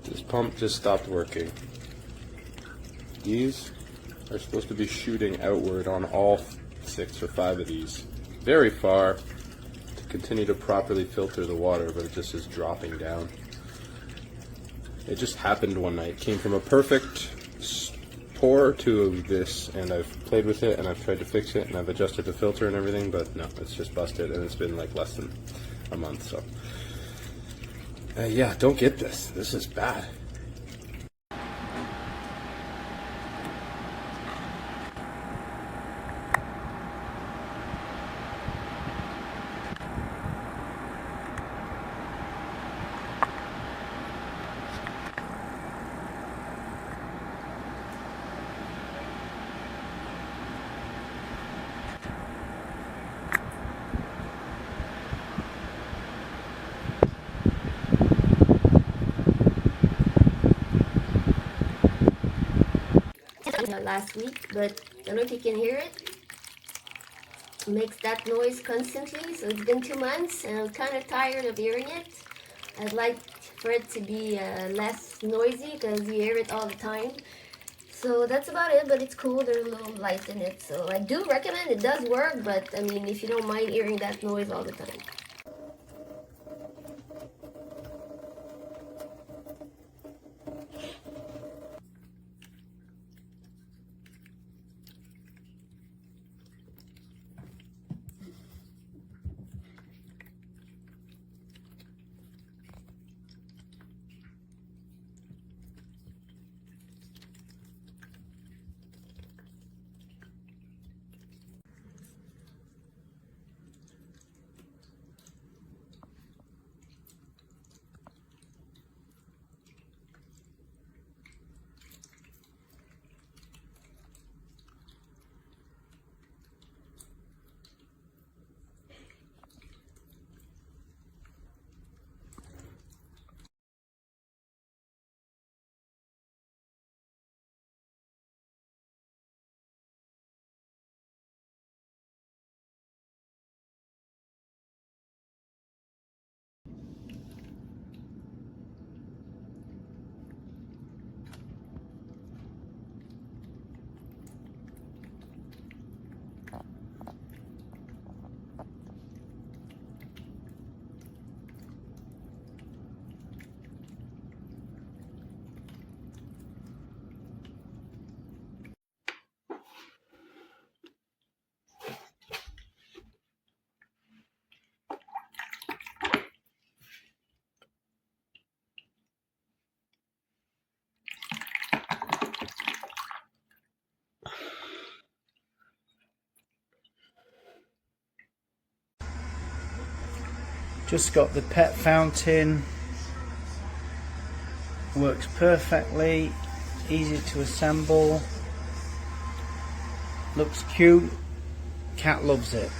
This pump just stopped working. These are supposed to be shooting outward on all 6 or 5 of these, very far, to continue to properly filter the water, but it just is dropping down. It just happened one night. Came from a perfect pour to this, and I've played with it and I've tried to fix it and I've adjusted the filter and everything, but no, it's just busted, and it's been like less than a month. So yeah, don't get this. This is bad. Last week, but I don't know if you can hear it. It makes that noise constantly, so it's been 2 months and I'm kind of tired of hearing it. I'd like for it to be less noisy because you hear it all the time. So that's about it, but it's cool. There's a little light in it, so I do recommend. It does work, but I mean, if you don't mind hearing that noise all the time. Just got the pet fountain, works perfectly, easy to assemble, looks cute, cat loves it.